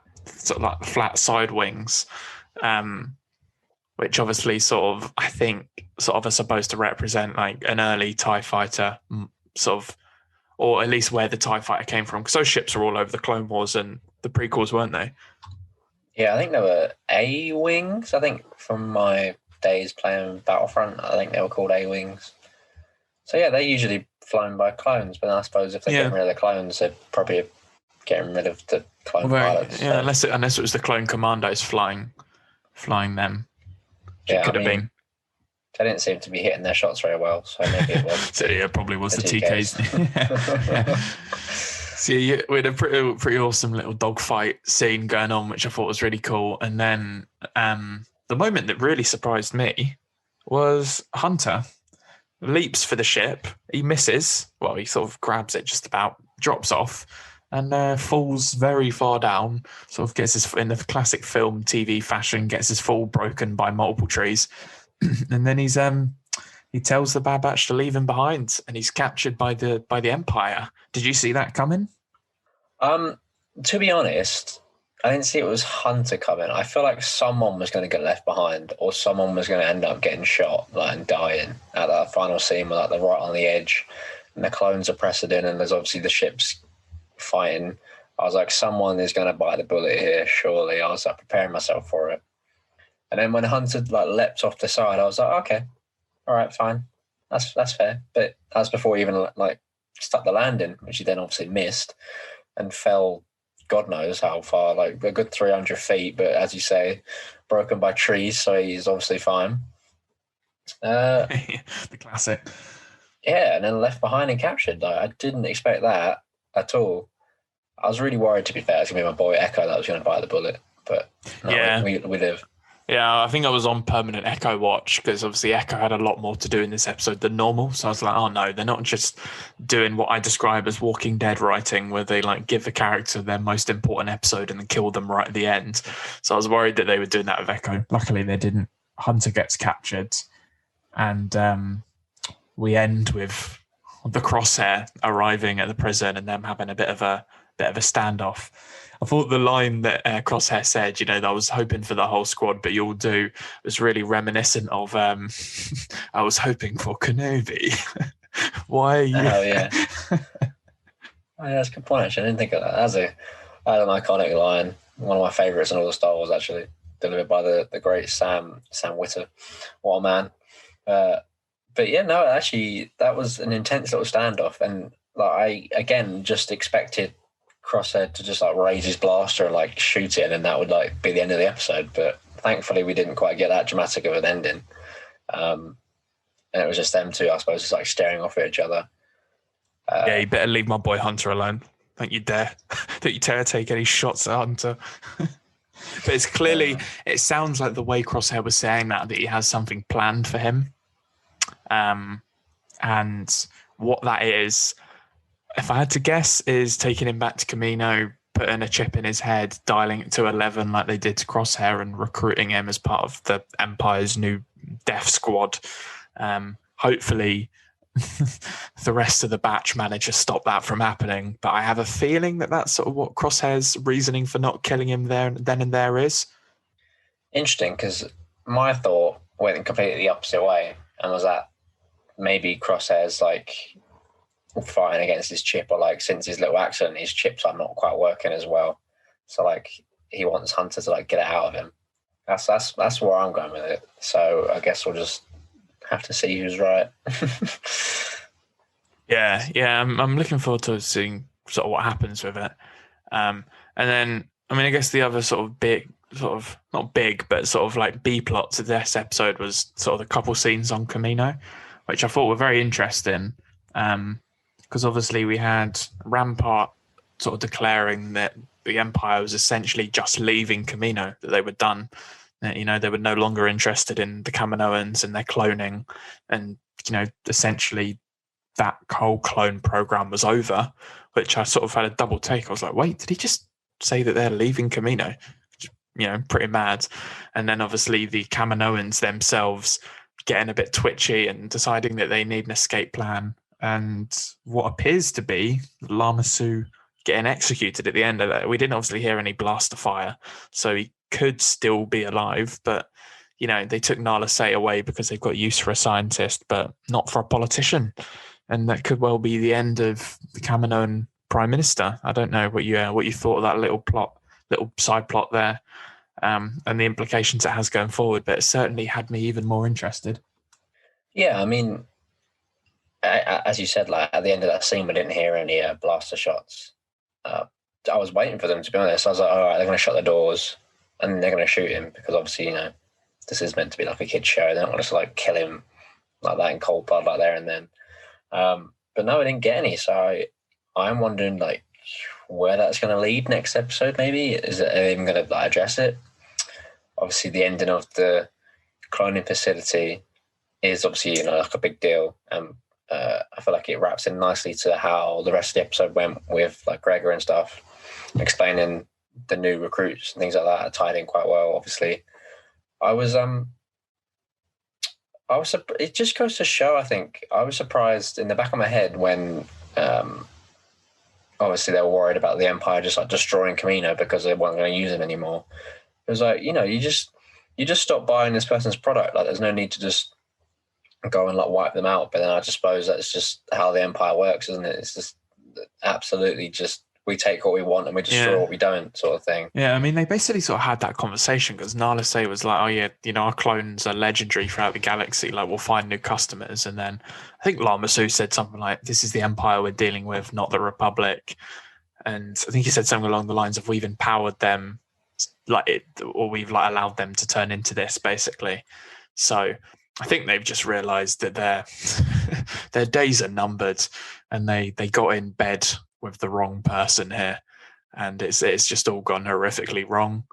flat side wings, which obviously I think are supposed to represent an early TIE fighter sort of or at least where the TIE fighter came from, because those ships are all over the Clone Wars and the prequels, weren't they? Yeah, I think they were A-Wings. I think from my days playing Battlefront, I think they were called A-Wings. So yeah, they're usually flown by clones, but I suppose if they're getting rid of the clones, they're probably getting rid of the clone pilots. Yeah, so. unless it was the clone commandos flying them. Yeah, it could have been. They didn't seem to be hitting their shots very well, so maybe it was. So yeah, probably was the TKs. Yeah. So yeah, we had a pretty awesome little dogfight scene going on, which I thought was really cool. And then the moment that really surprised me was Hunter leaps for the ship. He misses. Well, he sort of grabs it just about, drops off, and falls very far down. Sort of gets his, in the classic film TV fashion, gets his fall broken by multiple trees. And then he tells the Bad Batch to leave him behind, and he's captured by the Empire. Did you see that coming? To be honest, I didn't see it was Hunter coming. I feel like someone was going to get left behind, or someone was going to end up getting shot, like, and dying at that final scene where, like, they're right on the edge, and the clones are pressing in, and there's obviously the ships fighting. I was like, someone is going to bite the bullet here, surely. I was like preparing myself for it. And then when Hunter like leapt off the side, I was like, okay, all right, fine, that's fair. But that's before he even like stuck the landing, which he then obviously missed and fell, God knows how far, like a good 300 feet. But as you say, broken by trees, so he's obviously fine. The classic. Yeah, and then left behind and captured. Like, I didn't expect that at all. I was really worried, to be fair, it's going to be my boy Echo that was going to bite the bullet. But no, yeah, we live. Yeah, I think I was on permanent Echo watch because obviously Echo had a lot more to do in this episode than normal. So I was like, oh no, they're not just doing what I describe as Walking Dead writing, where they like give the character their most important episode and then kill them right at the end. So I was worried that they were doing that with Echo. Luckily, they didn't. Hunter gets captured, and we end with the Crosshair arriving at the prison and them having a bit of a standoff. I thought the line that Crosshair said, you know, that I was hoping for the whole squad, but you'll do, was really reminiscent of I was hoping for Kenobi. Why are you? Oh, yeah. Oh, yeah, that's a good point, actually. I didn't think of that. That's an iconic line. One of my favourites in all the Star Wars, actually, delivered by the great Sam Witter. What a man. But yeah, no, actually, that was an intense little standoff. And like, I, again, just expected Crosshair to just like raise his blaster and like shoot it, and that would like be the end of the episode. But thankfully, we didn't quite get that dramatic of an ending. And it was just them two, I suppose, just like staring off at each other. Yeah, you better leave my boy Hunter alone. Don't you dare! Don't you dare take any shots at Hunter. But it's clearly, it sounds like the way Crosshair was saying that he has something planned for him. And what that is, if I had to guess, is taking him back to Camino, putting a chip in his head, dialing it to 11 like they did to Crosshair, and recruiting him as part of the Empire's new death squad. Hopefully, the rest of the batch managed to stop that from happening. But I have a feeling that that's sort of what Crosshair's reasoning for not killing him then and there is. Interesting, because my thought went in completely the opposite way, and was that maybe Crosshair's like fighting against his chip, or like since his little accident, his chips are not quite working as well. So like he wants Hunter to like get it out of him. That's where I'm going with it. So I guess we'll just have to see who's right. Yeah. I'm looking forward to seeing sort of what happens with it. And then, I mean, I guess the other sort of big, sort of not big, but sort of like B plots of this episode was sort of the couple scenes on Camino, which I thought were very interesting. Because obviously we had Rampart sort of declaring that the Empire was essentially just leaving Camino, that they were done. That, you know, they were no longer interested in the Kaminoans and their cloning. And, you know, essentially that whole clone program was over, which I sort of had a double take. I was like, wait, did he just say that they're leaving Camino? You know, pretty mad. And then obviously the Kaminoans themselves getting a bit twitchy and deciding that they need an escape plan. And what appears to be Lama Su getting executed at the end of that. We didn't obviously hear any blaster fire, so he could still be alive. But, you know, they took Nala Se away because they've got use for a scientist, but not for a politician. and that could well be the end of the Kaminoan Prime Minister. I don't know what you thought of that little side plot there, and the implications it has going forward, but it certainly had me even more interested. Yeah, I mean, as you said, like at the end of that scene, we didn't hear any blaster shots. I was waiting for them, to be honest. I was like, all right, they're going to shut the doors and they're going to shoot him because obviously, this is meant to be like a kid's show. They're not going to just like kill him like that in cold blood, like there and then. But no, I didn't get any. So I'm wondering like where that's going to lead next episode. Maybe are they even going to like, address it? Obviously, the ending of the cloning facility is obviously like a big deal. I feel like it wraps in nicely to how the rest of the episode went with like Gregor and stuff, explaining the new recruits and things like that. Tied in quite well. Obviously, it just goes to show, I think, I was surprised in the back of my head when obviously they were worried about the Empire just like destroying Camino because they weren't going to use him anymore. It was like, you just stop buying this person's product. Like there's no need to just go and like wipe them out. But then I just suppose that's just how the Empire works, isn't it? It's just absolutely just we take what we want and we destroy what we don't, sort of thing. Yeah, I mean, they basically sort of had that conversation because Nala Se was like, oh yeah, our clones are legendary throughout the galaxy. Like, we'll find new customers. And then I think Lama Su said something like, this is the Empire we're dealing with, not the Republic. And I think he said something along the lines of, we've empowered them, or we've like allowed them to turn into this, basically. So I think they've just realised that their days are numbered, and they got in bed with the wrong person here, and it's just all gone horrifically wrong.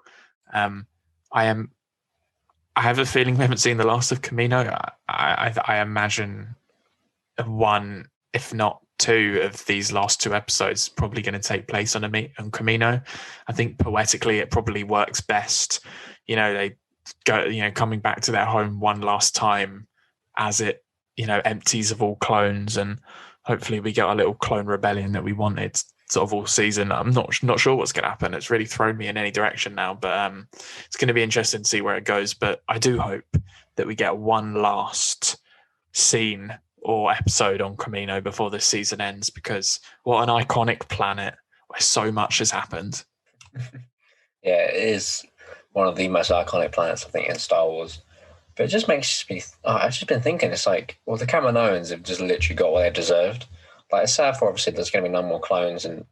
I have a feeling we haven't seen the last of Camino. I imagine one, if not two, of these last two episodes probably going to take place on Camino. I think poetically it probably works best. They go, coming back to their home one last time as it, empties of all clones, and hopefully we get a little clone rebellion that we wanted sort of all season. I'm not sure what's going to happen. It's really thrown me in any direction now, but it's going to be interesting to see where it goes. But I do hope that we get one last scene or episode on Camino before this season ends, because what an iconic planet where so much has happened. Yeah, it is one of the most iconic planets, I think, in Star Wars. But it just makes me... I've just been thinking, it's like, well, the Kaminoans have just literally got what they deserved. Like, it's sad for, obviously, there's going to be no more clones, and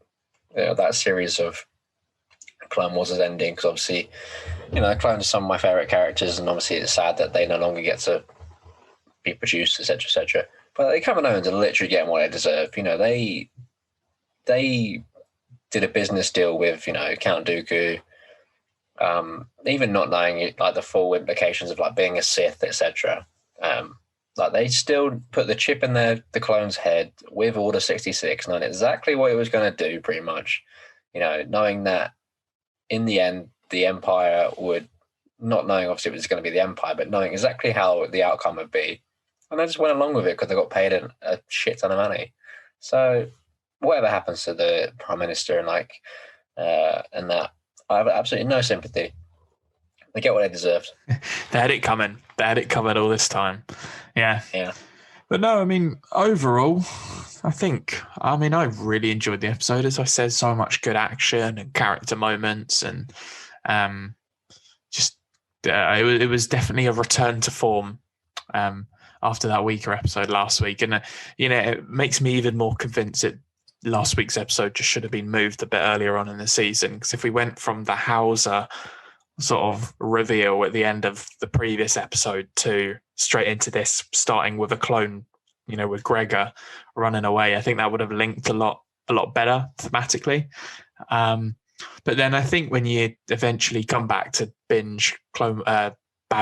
that series of Clone Wars is ending, because obviously, clones are some of my favourite characters, and obviously it's sad that they no longer get to be produced, etc., etc. But the Kaminoans are literally getting what they deserve. They did a business deal with, Count Dooku, even not knowing like the full implications of like being a Sith, etc. Like they still put the chip in the clone's head with Order 66, knowing exactly what it was going to do, pretty much. Knowing that in the end the Empire would, not knowing obviously it was going to be the Empire, but knowing exactly how the outcome would be, and they just went along with it because they got paid a shit ton of money. So whatever happens to the Prime Minister and that, I have absolutely no sympathy. They get what they deserved. They had it coming. All this time. Yeah. Yeah. But no, I mean, overall, I really enjoyed the episode. As I said, so much good action and character moments, and it was definitely a return to form after that weaker episode last week. And, it makes me even more convinced that last week's episode just should have been moved a bit earlier on in the season, because if we went from the Hauser sort of reveal at the end of the previous episode to straight into this, starting with a clone, with Gregor running away, I think that would have linked a lot better thematically. But then I think when you eventually come back to binge Bad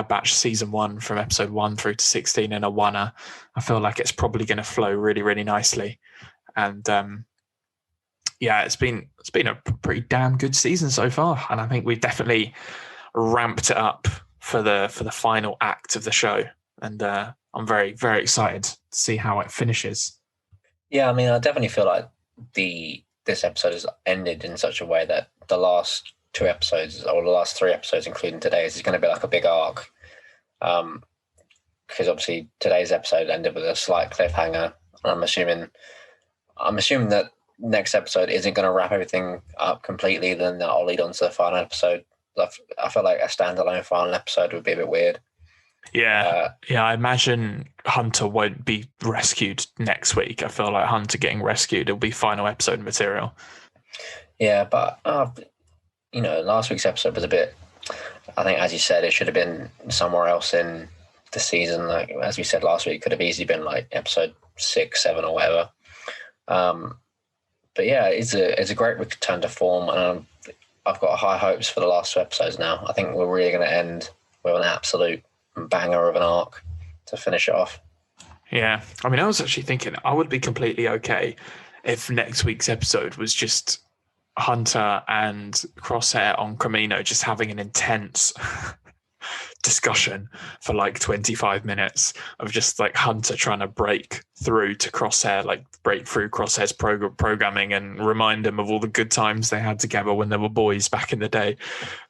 Batch season 1 from episode 1 through to 16 in a oneer, I feel like it's probably going to flow really, really nicely. And it's been a pretty damn good season so far, and I think we've definitely ramped it up for the final act of the show. And I'm very, very excited to see how it finishes. Yeah, I mean, I definitely feel like this episode has ended in such a way that the last 2 episodes, or the last 3 episodes, including today's, is going to be like a big arc. Because obviously today's episode ended with a slight cliffhanger. I'm assuming that next episode isn't going to wrap everything up completely. Then that'll lead on to the final episode. I feel like a standalone final episode would be a bit weird. Yeah, I imagine Hunter won't be rescued next week. I feel like Hunter getting rescued, it'll be final episode material. Yeah, but last week's episode was a bit. I think, as you said, it should have been somewhere else in the season. Like as we said last week, it could have easily been like episode 6, 7, or whatever. But yeah, it's a great return to form, and I've got high hopes for the last 2 episodes now. I think we're really going to end with an absolute banger of an arc to finish it off. Yeah, I mean, I was actually thinking I would be completely okay if next week's episode was just Hunter and Crosshair on Camino just having an intense discussion for like 25 minutes of just like Hunter trying to break through to Crosshair, like break through Crosshair's programming and remind him of all the good times they had together when they were boys back in the day.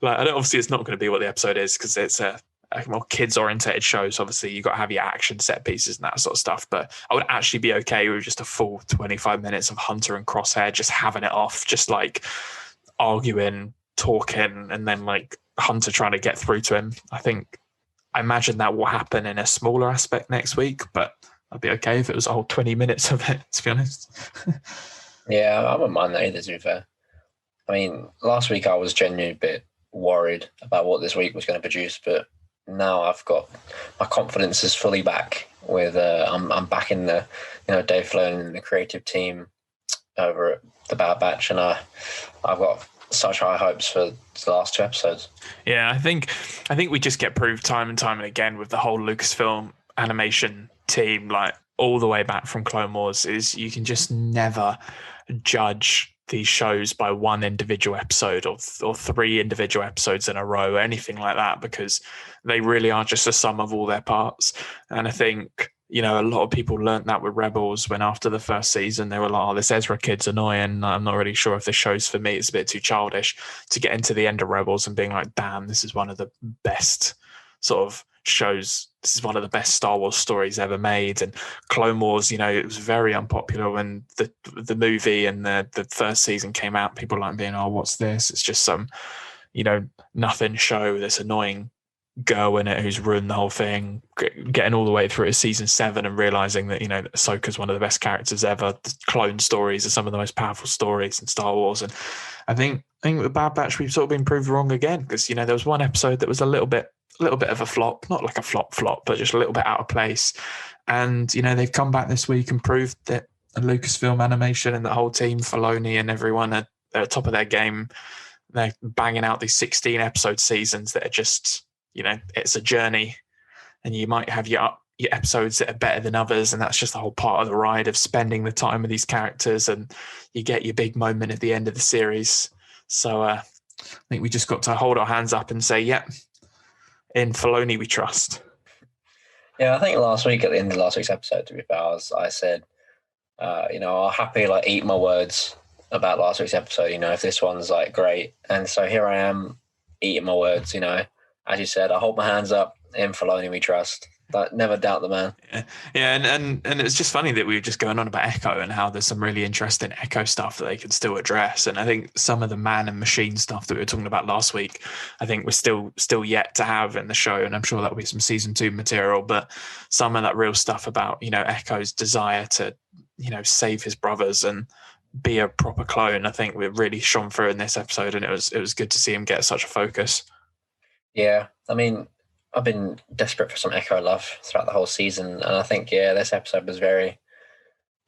Like, and obviously it's not going to be what the episode is because it's a more kids-orientated show, so obviously you've got to have your action set pieces and that sort of stuff. But I would actually be okay with just a full 25 minutes of Hunter and Crosshair just having it off, just like arguing, talking, and then like Hunter trying to get through to him. I imagine that will happen in a smaller aspect next week, but I'd be okay if it was a whole 20 minutes of it, to be honest. Yeah, I wouldn't mind that either, to be fair. I mean, last week I was genuinely a bit worried about what this week was going to produce, but now I've got my confidence is fully back. With I'm back in the Dave Filoni and the creative team over at the Bad Batch, and I've got such high hopes for the last 2 episodes. Yeah, I think we just get proved time and time and again with the whole Lucasfilm animation team, like all the way back from Clone Wars, is you can just never judge these shows by one individual episode or 3 individual episodes in a row or anything like that, because they really are just a sum of all their parts. And I think, a lot of people learnt that with Rebels, when after the first season they were like, oh, this Ezra kid's annoying, I'm not really sure if this show's for me, it's a bit too childish, to get into the end of Rebels and being like, damn, this is one of the best sort of shows, this is one of the best Star Wars stories ever made. And Clone Wars, it was very unpopular when the movie and the first season came out. People like being, oh, what's this? It's just some, nothing show, this annoying girl in it who's ruined the whole thing. Getting all the way through to season 7 and realizing that, Ahsoka's one of the best characters ever. The clone stories are some of the most powerful stories in Star Wars. And I think with Bad Batch, we've sort of been proved wrong again, because, there was one episode that was a little bit of a flop, not like a flop, but just a little bit out of place. And, they've come back this week and proved that Lucasfilm Animation and the whole team, Filoni and everyone, are at top of their game. They're banging out these 16 episode seasons that are just, it's a journey, and you might have your episodes that are better than others, and that's just the whole part of the ride of spending the time with these characters, and you get your big moment at the end of the series. So I think we just got to hold our hands up and say, yep, in Filoni we trust. Yeah, I think last week, at the end of last week's episode, to be fair, I said, I'll happily eat my words about last week's episode, if this one's great. And so here I am eating my words, as you said, I hold my hands up, in Filoni we trust. Never doubt the man. Yeah, and it's just funny that we were just going on about Echo and how there's some really interesting Echo stuff that they can still address. And I think some of the man and machine stuff that we were talking about last week, I think we're still yet to have in the show, and I'm sure that'll be some season 2 material. But some of that real stuff about, Echo's desire to, save his brothers and be a proper clone, I think we really shone through in this episode, and it was good to see him get such a focus. Yeah, I mean, I've been desperate for some Echo love throughout the whole season, and I think this episode was very,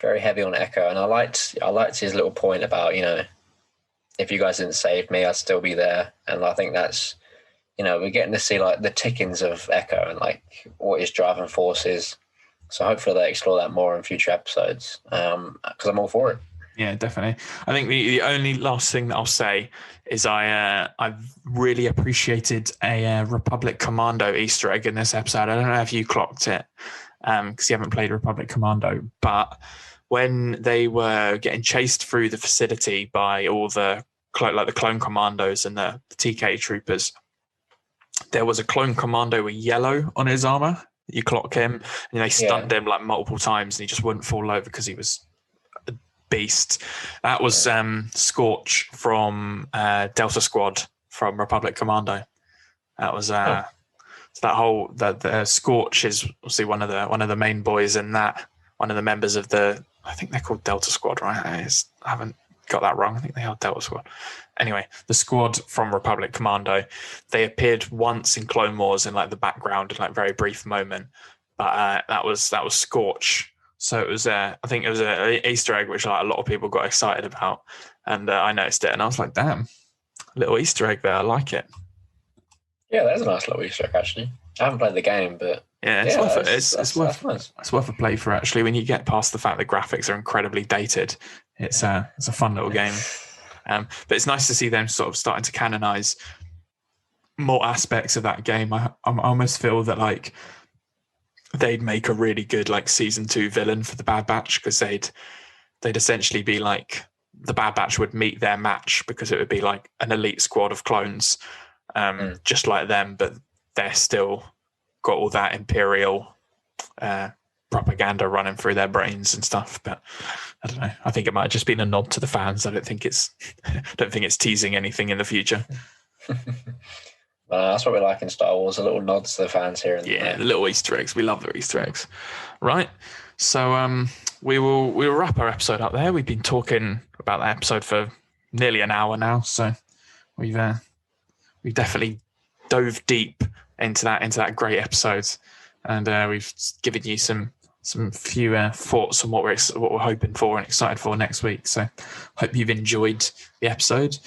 very heavy on Echo, and I liked his little point about if you guys didn't save me, I'd still be there, and I think that's we're getting to see the tickings of Echo and what his driving force is. So hopefully they explore that more in future episodes, because I'm all for it. Yeah, definitely. I think the only last thing that I'll say is I've really appreciated a Republic Commando Easter egg in this episode. I don't know if you clocked it because you haven't played Republic Commando, but when they were getting chased through the facility by all the clone commandos and the TK troopers, there was a clone commando with yellow on his armor. You clock him, and they stunned him like multiple times, and he just wouldn't fall over because he was a beast. That was Scorch from Delta Squad from Republic Commando. That was so that whole the Scorch is obviously one of the main boys in that. One of the members of I think they're called Delta Squad, right? I haven't got that wrong. I think they are Delta Squad. Anyway, the squad from Republic Commando, they appeared once in Clone Wars in like the background in like very brief moment, but that was Scorch. So it was I think it was an Easter egg which like a lot of people got excited about, and I noticed it and I was like, damn, little Easter egg there. I like it. Yeah, that's a nice little Easter egg actually. I haven't played the game, but it's worth a play for actually. When you get past the fact that graphics are incredibly dated, it's a fun little game. But it's nice to see them sort of starting to canonize more aspects of that game. I almost feel that like they'd make a really good like season 2 villain for the Bad Batch, because they'd essentially be like the Bad Batch would meet their match, because it would be like an elite squad of clones, just like them, but they're still got all that Imperial propaganda running through their brains and stuff. But I don't know. I think it might have just been a nod to the fans. I don't think it's teasing anything in the future. That's what we like in Star Wars, a little nods to the fans here and there. The little Easter eggs. We love the Easter eggs. Right. So we'll wrap our episode up there. We've been talking about that episode for nearly an hour now, so we've definitely dove deep into that great episode, and we've given you some few thoughts on what we're hoping for and excited for next week. So hope you've enjoyed the episode.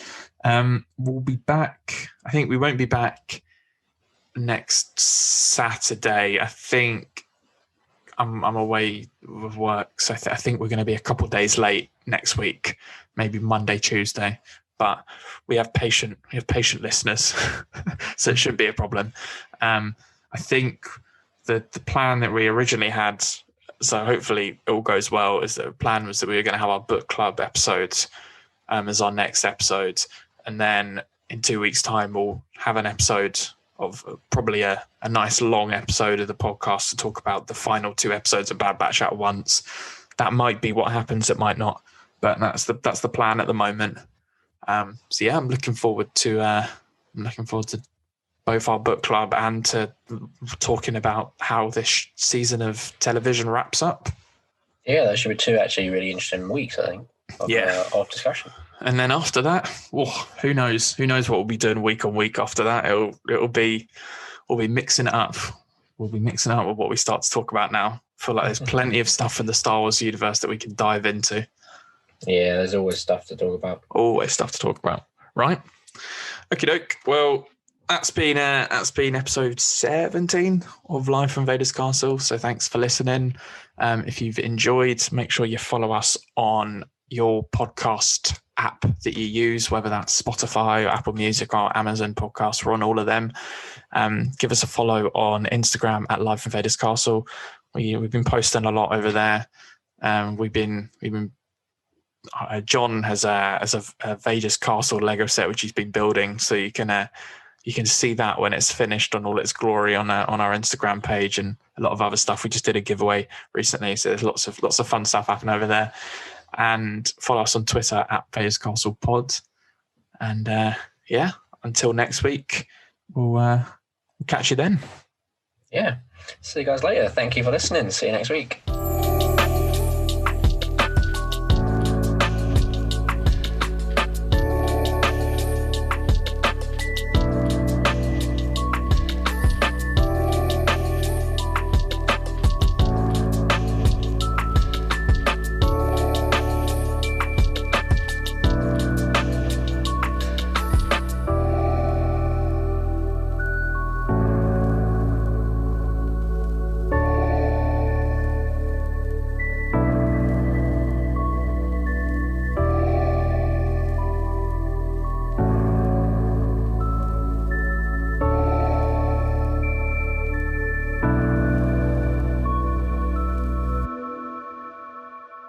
We'll be back. I think we won't be back next Saturday. I think I'm away with work, so I think we're going to be a couple of days late next week, maybe Monday, Tuesday. But we have patient listeners, so it shouldn't be a problem. I think the plan that we originally had, so hopefully it all goes well, is the plan was that we were going to have our book club episodes as our next episode, and then in 2 weeks' time we'll have an episode of probably a nice long episode of the podcast to talk about the final 2 episodes of Bad Batch at once. That might be what happens, it might not, but that's the plan at the moment. So yeah, I'm looking forward to both our book club and to talking about how this season of television wraps up. Yeah, there should be 2 actually really interesting weeks, I think, of discussion. And then after that, who knows? Who knows what we'll be doing week on week after that? We'll be mixing it up. We'll be mixing it up with what we start to talk about now. I feel like there's plenty of stuff in the Star Wars universe that we can dive into. Yeah, there's always stuff to talk about. Right? Okie doke. Well, that's been episode 17 of Live from Vaders Castle. So thanks for listening. If you've enjoyed, make sure you follow us on your podcast app that you use, whether that's Spotify or Apple Music or Amazon Podcasts. We're on all of them. Give us a follow on Instagram at Live from Vaders Castle. We've been posting a lot over there. We've been John has a Vaders Castle Lego set which he's been building, so you can see that when it's finished on all its glory on our Instagram page, and a lot of other stuff. We just did a giveaway recently, so there's lots of fun stuff happening over there. And follow us on Twitter at Vaders Castle Pod. And until next week, we'll catch you then. Yeah, see you guys later. Thank you for listening. See you next week.